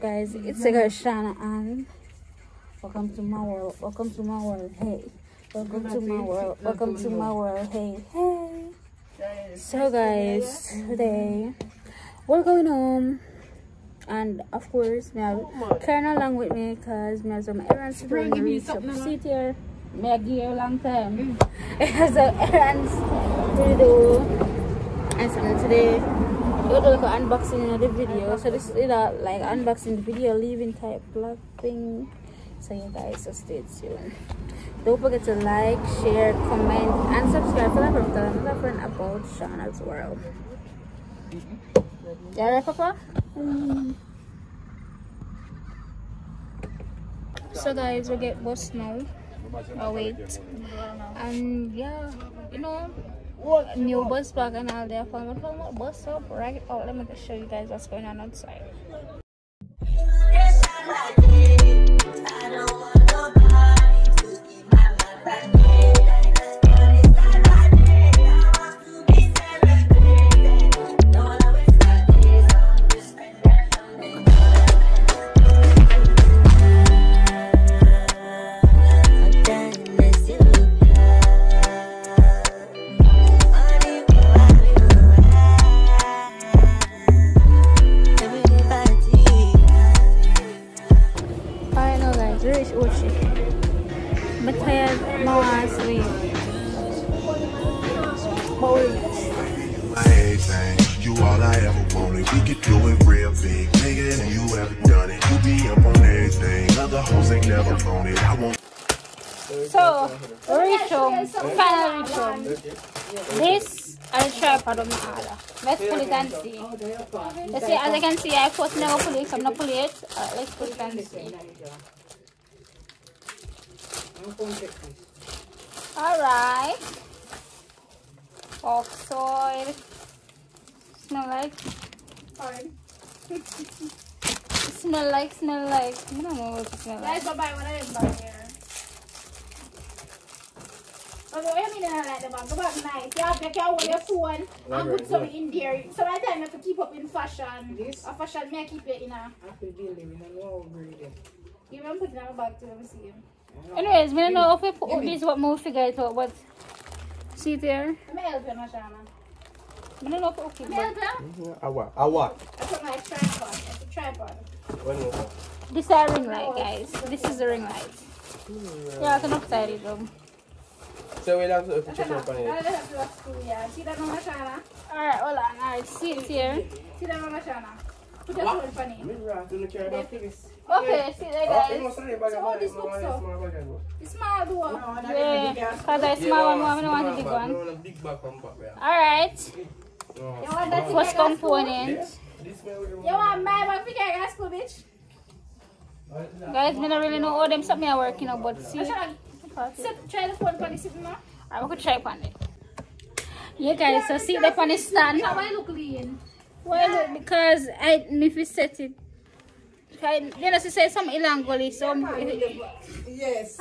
guys, it's a girl Shana and welcome to my world. Welcome to my world. Hey. Welcome to my world. Welcome to my world. Hey. Hey. So guys, today we're going home. And of course, me have Karen along with me because me have some errands to do. Me sit here. Me have give you a long time. I have some errands to do. And so today we'll do like an unboxing of the video. So this is like unboxing the video, leaving type vlog thing. So you guys, so stay tuned. Don't forget to like, share, comment, and subscribe for another friend about Shana's world. You ready, Papa? So guys, we get bus now. Oh wait. And yeah, you know, new bus bag and all that. From bus up right out. Let me show you guys what's going on outside. I'm tired, I want to sleep. But we you all I ever wanted. We could do it real big, bigger than you ever done it. You be up on everything, other hoes ain't never flown it. I won't. So, reach home, final reach home. This is a tripod of my order. Let's pull it and see. You see, as you can see, I first never pull it, so I'm not pull it. Let's pull it and see. Alright. Fox soil. Smell like? smell like? I don't know what it smells like. Bye-bye, what I didn't buy here. Okay, I mean, like the bag, go back nice. You have to hold your phone and put something in there. So by the time you have to keep up in fashion. This? A fashion, may I keep it in a... I feel building, I know how to read it. You even put it in a bag to let me see. Anyways, I don't know if we put up this what more figure it out, but see there. Let me help you, Shana. I don't know if we put it. A what? That's what my tripod. It's a tripod. What is that? This is a ring light, guys. This is a ring light. Yeah, I can upside it though. So we'll have to check up on it. See that, Mama Shana? Alright, hold on. Alright, see it here. See that, Mama Shana? Put your phone on it. Okay, see there, guys. So what this book so? The small door. Yeah, because the small one, I don't want the big one. Alright. First component. You want my bag for your school, bitch? Guys, I don't really know how them something are working out, but see. Try the phone for the sitting now. I will try on it. Yeah, guys, so see the on the stand. Why look clean? Well, because if you set it, you know, she say some ilangoli, so yes.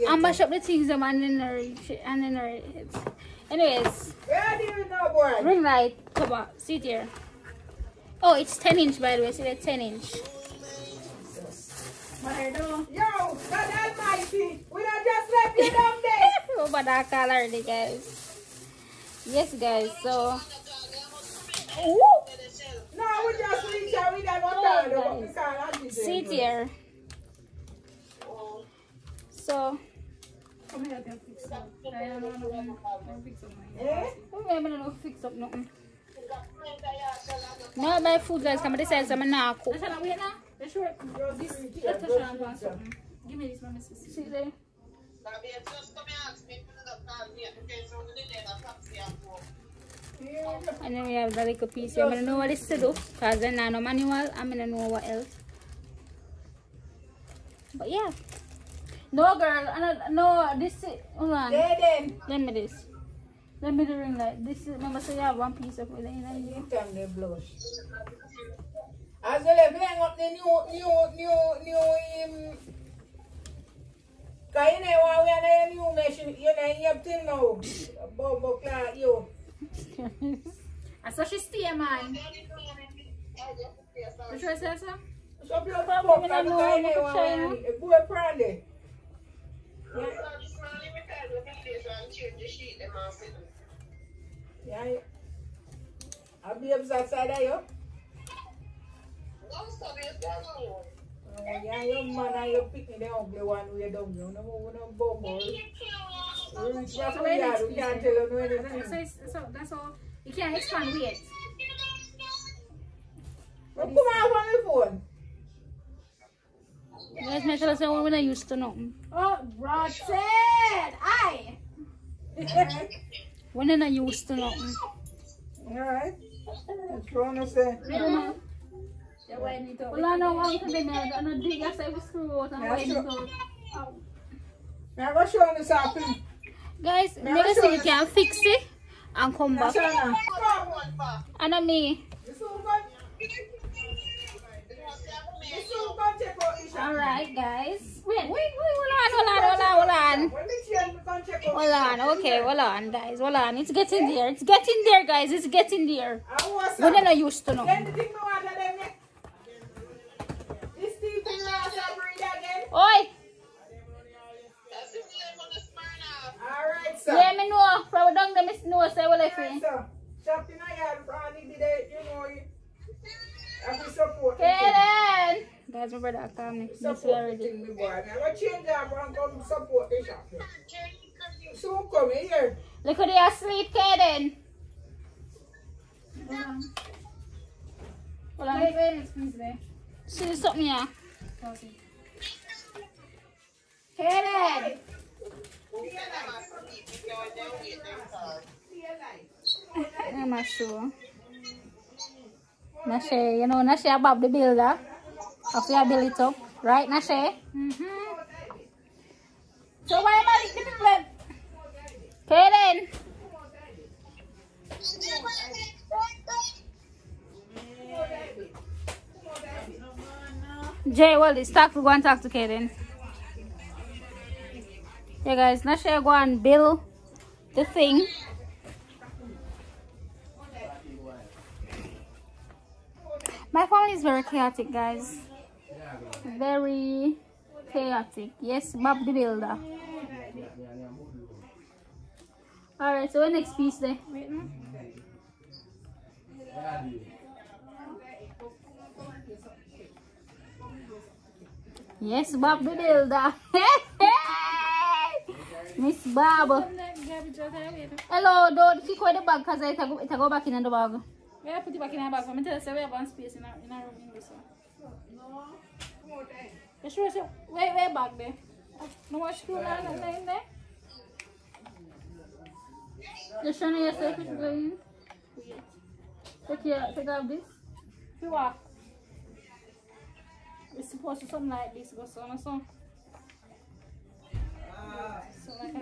I mash up the things and then anyways. Ring light, come on, sit here. Oh, it's 10-inch by the way, see that 10-inch. Yo, God Almighty, we don't just left you down there. Oh, but I call already, guys. Yes, guys, so. No, we just reach out with that one. Sit here. So. Come here, can fix up. I don't know fix up. I'm going to fix up nothing. No, my food, guys, come to say I'm not cook. Give me this, Mama. See there. And then we have the little piece here. I don't know what this to do because then I know manual. I don't know what else. But yeah. No, girl. No, this is. Hold on. Let me this. Let me the ring light. This is. Remember, so you have one piece of it. As well as playing up the new because you know we are a new machine, you know, you have to know about you. I saw she stay, man. What should I say, sir? So if you have a book, I'm going to go a brandy. Yeah. I'll be outside of you. Yeah, your man and your picking the ugly one we don't know. No bubble. We can't tell you anything. So that's all. You can't expand weight. Come on the phone. Guys, make sure we're not used to nothing. Oh, rotten! Aye! We're not used to nothing. Alright. What's wrong with that? Well, I know one thing there. I know dig yourself with screw out and wind it out. I'm going to show you something. Guys, make sure you can fix it and come back. And me. Alright, guys. Wait, hold on. Okay, hold on, guys. Hold on. It's getting there. It's getting there, guys. It's getting there. We're not used to know. Oi! Alright, sir. Yeah, me know. From down there, me know. Say what I feel. Shop in a yard, probably did it, you know. I have to support. Kaden! Guys, my brother called me. Support the thing, my boy. I'm going to change that and come support the shop. Soon come here. Look at you asleep, Kaden. Hold on. Wait, see something here. Kaden! I'm not sure. Nashe, you know, Nashe about the builder. After you build it up. Right, Nashe? So why am I the people? Kaden! Jay, well, it's talk to go and talk to Kaden. Yeah, guys, Nashe go and build the thing. My family is very chaotic, guys. Very chaotic. Yes, Bob the builder. Alright, so the next piece there. Wait, no? Yes, Bob the builder. Miss Bob. Hello, don't kick away the bag because it go back in the bag. Yeah, put it back in the bag. I'm telling you, we have one space in our room in this one. No, you sure? Where back there? No more screw in there? You sure yourself it's going? Take off this. You what? It's supposed to something like this, go so.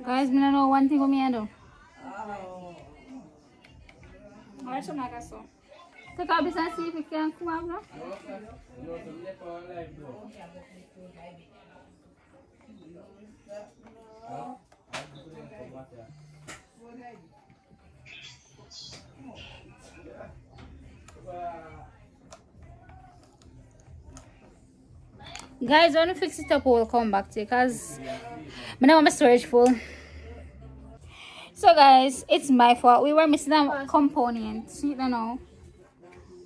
Guys, I don't know one thing what me do. Alright, so like so. Take out this and see if it can come out now. Guys, when we fix it up, we'll come back to it because I know my storage full. So guys, it's my fault. We were missing a component. You don't know.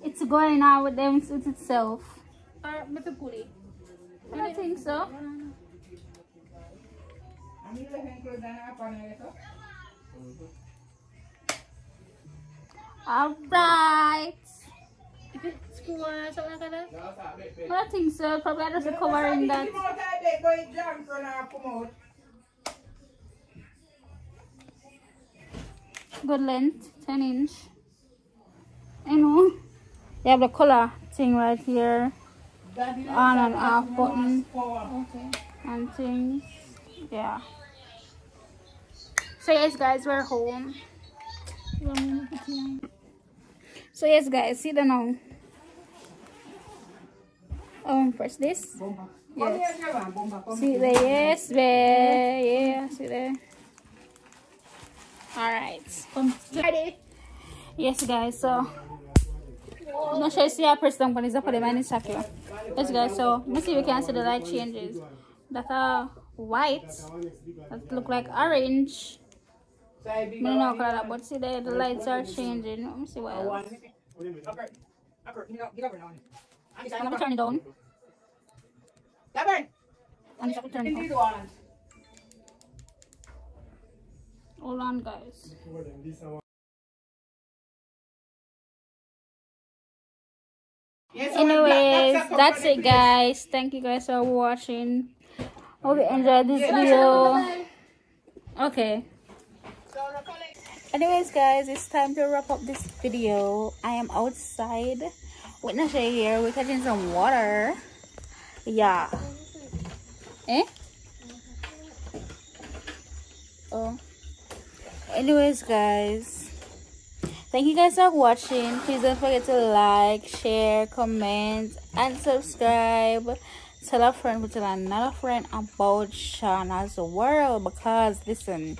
It's going out with them with itself. I don't think so. Alright. If it's screw or something like that? I don't think so. Probably I just covering that. Good length, 10 inch. You know, you have the color thing right here, on and off button, okay, and things, yeah. So yes, guys, we're home. So yes, guys, see the now. Press this. Yes. See there, yes, there, yeah, see there. Alright, ready. Yes, guys, so I'm not sure if you press down, but it's up on the man insecure. Yes, guys, so let's see if we can see the light changes that are white, that look like orange. I don't know color that, but see the lights are changing. Let me see what else. I'm gonna turn it down. I'm just gonna turn it down. Hold on, guys. Anyways, that's it, guys. Thank you guys for watching. Hope you enjoyed this video. Okay. Anyways, guys, it's time to wrap up this video. I am outside with Nasha here. We're catching some water. Yeah. Eh? Oh. Anyways, guys, thank you guys for watching. Please don't forget to like, share, comment, and subscribe. Tell a friend to tell another friend about Shauna's World, because listen,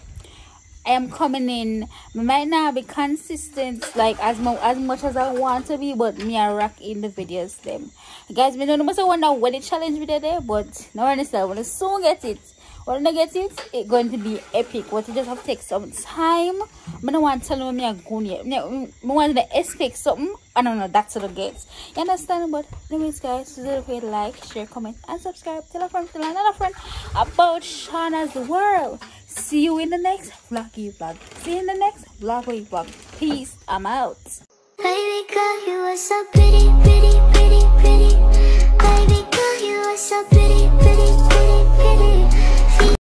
I am coming in. I might not be consistent like as much as I want to be, but me I rock in the videos them. Guys, me don't know wonder what the challenge video there, but no understand when I soon get it. When I get it, it's going to be epic. But you just have to take some time. I don't want to tell you me I'm going yet. I want to expect something. I don't know, that's what I get. You understand? But anyways, guys, don't forget to like, share, comment, and subscribe. Tell a friend, tell another friend about Shauna's World. See you in the next vloggy vlog. See you in the next vloggy vlog. Peace. I'm out. Baby girl, you are so pretty.